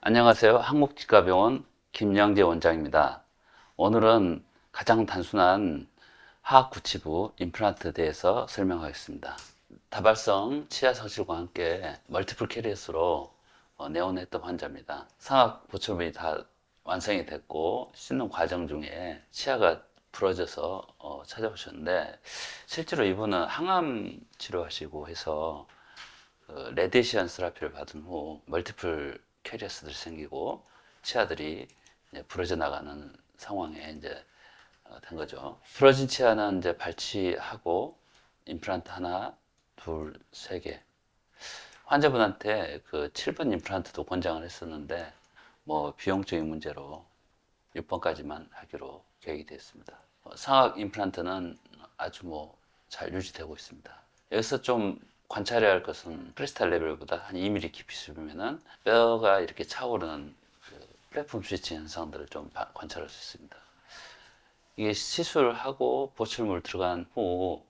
안녕하세요. 한국치과병원 김양재 원장입니다. 오늘은 가장 단순한 하악구치부 임플란트에 대해서 설명하겠습니다. 다발성 치아 성실과 함께 멀티플 캐리어스로 내원했던 환자입니다. 상악 보철분이 다 완성이 됐고 씻는 과정 중에 치아가 부러져서 찾아오셨는데, 실제로 이분은 항암 치료하시고 해서 레디에이션 스라피를 받은 후 멀티플 캐리어스들이 생기고 치아들이 이제 부러져 나가는 상황에 이제 된 거죠. 부러진 치아는 이제 발치하고 임플란트 하나, 둘, 세 개. 환자분한테 그 7번 임플란트도 권장을 했었는데 뭐 비용적인 문제로 6번까지만 하기로 계획이 되었습니다. 상악 임플란트는 아주 뭐 잘 유지되고 있습니다. 여기서 좀 관찰해야 할 것은 크리스탈 레벨보다 한 2mm 깊이 씹으면은 뼈가 이렇게 차오르는 그 플랫폼 스위치 현상들을 좀 관찰할 수 있습니다. 이게 시술하고 보철물 들어간 후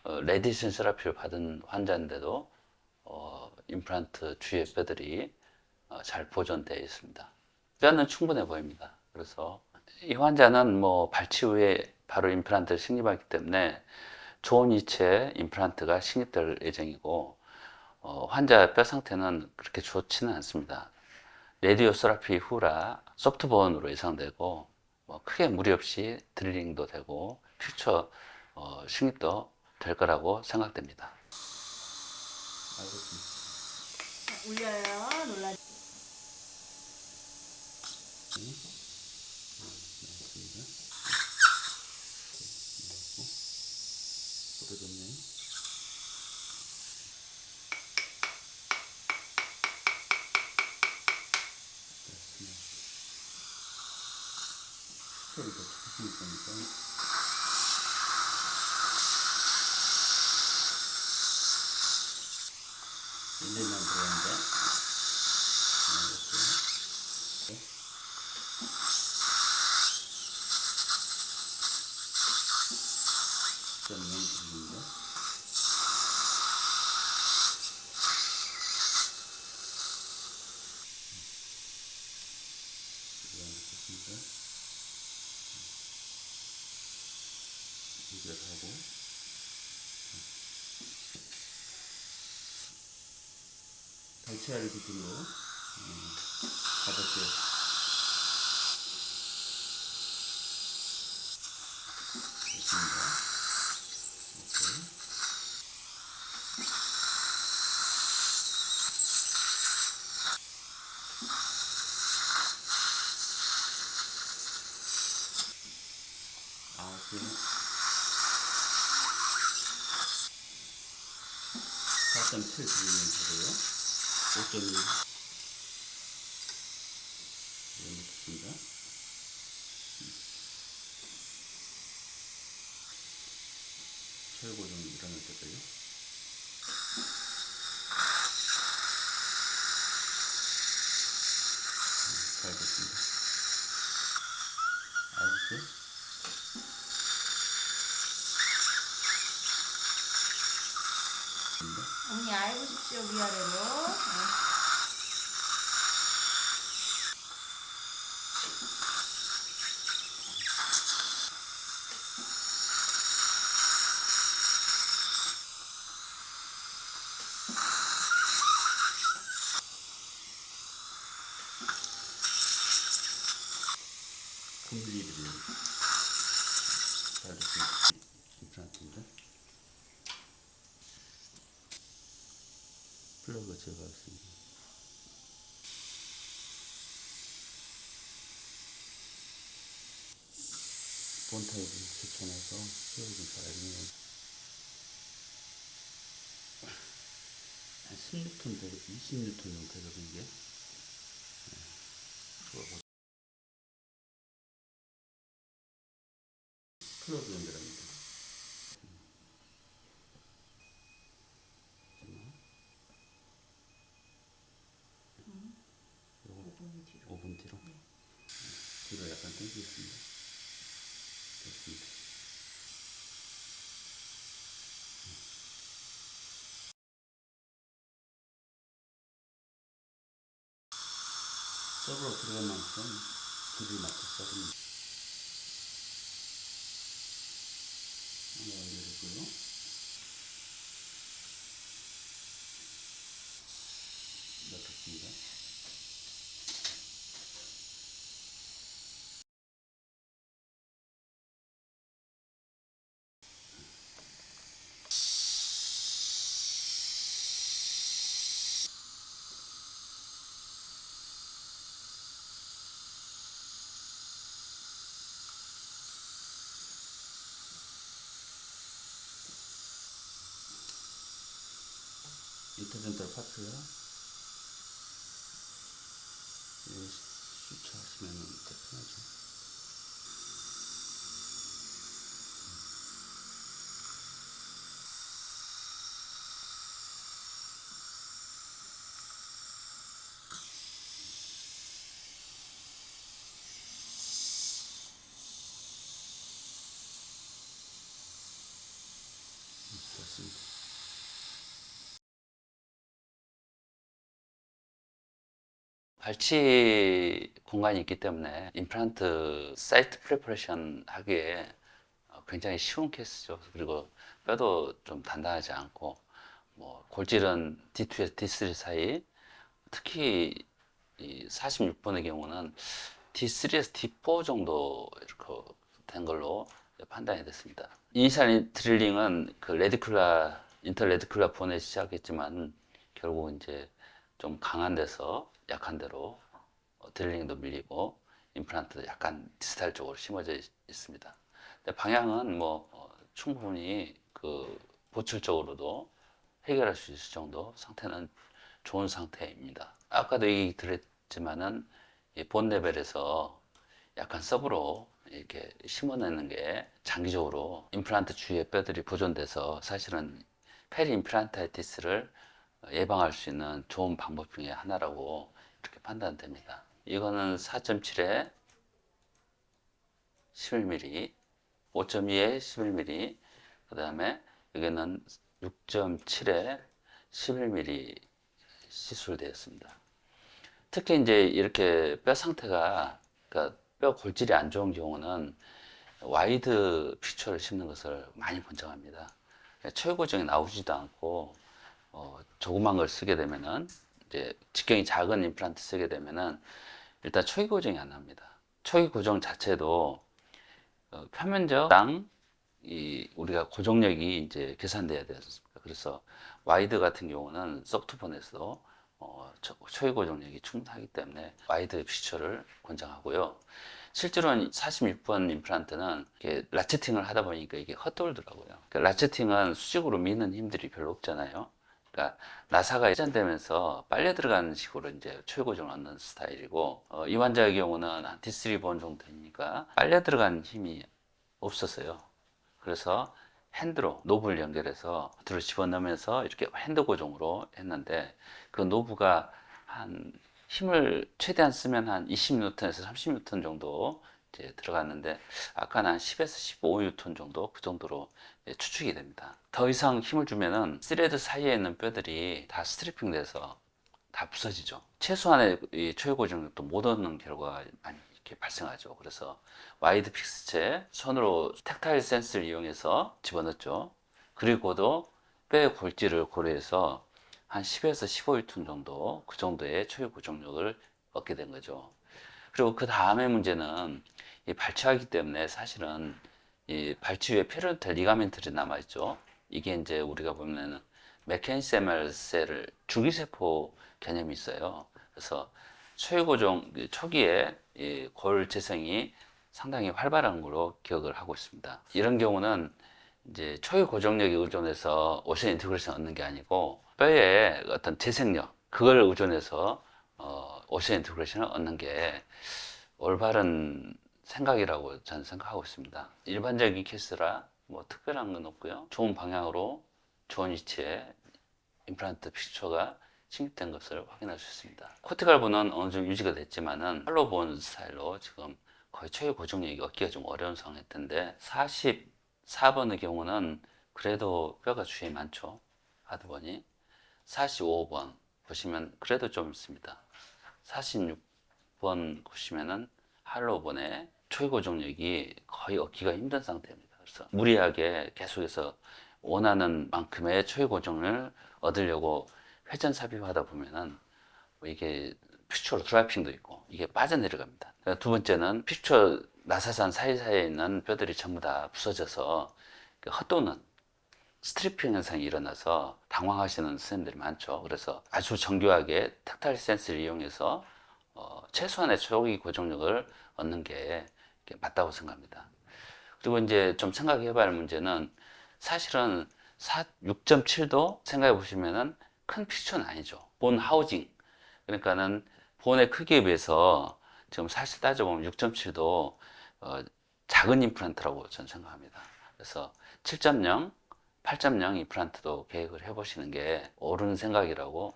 레디션 세라피를 받은 환자인데도 임플란트 주위의 뼈들이 잘 보존되어 있습니다. 뼈는 충분해 보입니다. 그래서 이 환자는 뭐 발치 후에 바로 임플란트를 식립하기 때문에 좋은 위치에 임플란트가 식립될 예정이고, 환자 뼈 상태는 그렇게 좋지는 않습니다. 레디오세라피 후라 소프트본으로 예상되고, 뭐 크게 무리 없이 드릴링도 되고 퓨처 식립도 될 거라고 생각됩니다. 울려요. 놀라. 발치할 기준으로 가볍게 됐습니다. 아홉 개, 4.7 드리면 되고요. 5.1 넣겠습니다. 철고정 일어날 때까지. 잘 됐습니다. 아이스. 어머니 아이 보십시오. 위아래로. 콤빌리드를 잘 됐습니다. 임플란트입니다. 플러그 제거하겠습니다. 본 타입을 추천해서 수혈을 잘 해주면 한 10N 되고 20N 정도 되거든요. 이게. 플러그 연결합니다. 요거 5분 뒤로. 뒤로 약간 당기겠습니다. 됐습니다. 서브로 들어간 만큼 길이 맞춰 썰입니다. 내리고요. 넣겠습니다. 인터젠터 파트요. 수치하시면 더 편하죠. 좋습니다. 발치 공간이 있기 때문에 임플란트 사이트 프리퍼레이션 하기에 굉장히 쉬운 케이스죠. 그리고 뼈도 좀 단단하지 않고 뭐 골질은 D2에서 D3 사이, 특히 이 46번의 경우는 D3에서 D4 정도 이렇게 된 걸로 판단이 됐습니다. 이니셜 드릴링은 그 레디큘라 인터레디큘라 본에 시작했지만 결국 이제 좀 강한 데서 약한 데로 드릴링도 밀리고 임플란트도 약간 디스탈 쪽으로 심어져 있습니다. 근데 방향은 뭐 충분히 그 보출적으로도 해결할 수 있을 정도 상태는 좋은 상태입니다. 아까도 얘기 드렸지만은 본 레벨에서 약간 서브로 이렇게 심어내는 게 장기적으로 임플란트 주위의 뼈들이 보존돼서 사실은 페리 임플란타이티스를 예방할 수 있는 좋은 방법 중에 하나라고 이렇게 판단됩니다. 이거는 4.7에 11mm, 5.2에 11mm, 그 다음에 여기는 6.7에 11mm 시술되었습니다. 특히 이제 이렇게 뼈 상태가, 그러니까 뼈 골질이 안 좋은 경우는 와이드 피처를 심는 것을 많이 권장합니다. 최고정이 나오지도 않고 조그만 걸 쓰게 되면은, 이제 직경이 작은 임플란트 쓰게 되면은 일단 초기 고정이 안 납니다. 초기 고정 자체도 표면적당 이 우리가 고정력이 이제 계산돼야 되지 않습니까? 그래서 와이드 같은 경우는 소프트폰에서도 초기 고정력이 충분하기 때문에 와이드 피처를 권장하고요. 실제로는 46번 임플란트는 이렇게 라체팅을 하다 보니까 이게 헛돌더라고요. 그러니까 라체팅은 수직으로 미는 힘들이 별로 없잖아요. 그러니까 나사가 회전되면서 빨려 들어가는 식으로 이제 초기 고정을 얻는 스타일이고, 이 환자의 경우는 한 D3번 정도 되니까 빨려 들어가는 힘이 없었어요. 그래서 핸드로 노브를 연결해서 들어 집어넣으면서 이렇게 핸드 고정으로 했는데, 그 노브가 한 힘을 최대한 쓰면 한 20N에서 30N 정도 이제 들어갔는데, 아까는 한 10에서 15N 정도, 그 정도로 추측이 됩니다. 더 이상 힘을 주면은 스레드 사이에 있는 뼈들이 다 스트리핑 돼서 다 부서지죠. 최소한의 이 초유 고정력도 못 얻는 결과가 많이 이렇게 발생하죠. 그래서 와이드 픽스체 손으로 텍타일 센스를 이용해서 집어넣었죠. 그리고도 뼈의 골질을 고려해서 한 10에서 15N 정도, 그 정도의 초유 고정력을 얻게 된 거죠. 그리고 그 다음에 문제는 이 발치하기 때문에 사실은 이 발치 위에 페리온탈 리가멘트들이 남아있죠. 이게 이제 우리가 보면은 메켄세멜 셀을 줄기세포 개념이 있어요. 그래서 초유고정 초기에 이 골 재생이 상당히 활발한 걸로 기억을 하고 있습니다. 이런 경우는 이제 초유 고정력에 의존해서 오션 인티그레이션 얻는 게 아니고 뼈의 어떤 재생력 그걸 의존해서 오션 인티그레이션을 얻는 게 올바른 생각이라고 저는 생각하고 있습니다. 일반적인 케이스라 뭐 특별한 건 없고요. 좋은 방향으로 좋은 위치에 임플란트 픽처가 침입된 것을 확인할 수 있습니다. 코티칼 본은 어느 정도 유지가 됐지만은 팔로우 본 스타일로 지금 거의 초기 고정력이 얻기가 좀 어려운 상황이었는데, 44번의 경우는 그래도 뼈가 주위에 많죠. 하드본이. 45번 보시면 그래도 좀 있습니다. 46 6번 보시면은 할로본의 초기 고정력이 거의 얻기가 힘든 상태입니다. 그래서 무리하게 계속해서 원하는 만큼의 초기 고정을 얻으려고 회전 삽입하다 보면은 뭐 이게 퓨처로 드라이핑도 있고 이게 빠져내려갑니다. 두 번째는 퓨처 나사산 사이사이에 있는 뼈들이 전부 다 부서져서 헛도는 스트리핑 현상이 일어나서 당황하시는 선생님들이 많죠. 그래서 아주 정교하게 탁타일 센스를 이용해서 최소한의 초기 고정력을 얻는 게 맞다고 생각합니다. 그리고 이제 좀 생각해 봐야 할 문제는 사실은 6.7도 생각해 보시면은 큰 픽처는 아니죠. 본 하우징. 그러니까는 본의 크기에 비해서 지금 사실 따져보면 6.7도 작은 임플란트라고 저는 생각합니다. 그래서 7.0, 8.0 임플란트도 계획을 해보시는 게 옳은 생각이라고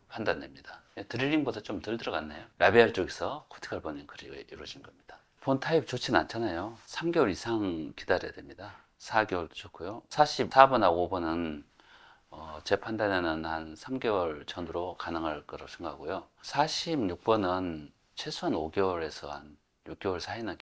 판단됩니다. 드릴링보다 좀 덜 들어갔네요. 라비알 쪽에서 코티칼 버닝클이 이루어진 겁니다. 본 타입 좋진 않잖아요. 3개월 이상 기다려야 됩니다. 4개월도 좋고요. 44번하고 5번은 제 판단에는 한 3개월 전으로 가능할 거라고 생각하고요. 46번은 최소한 5개월에서 한 6개월 사이는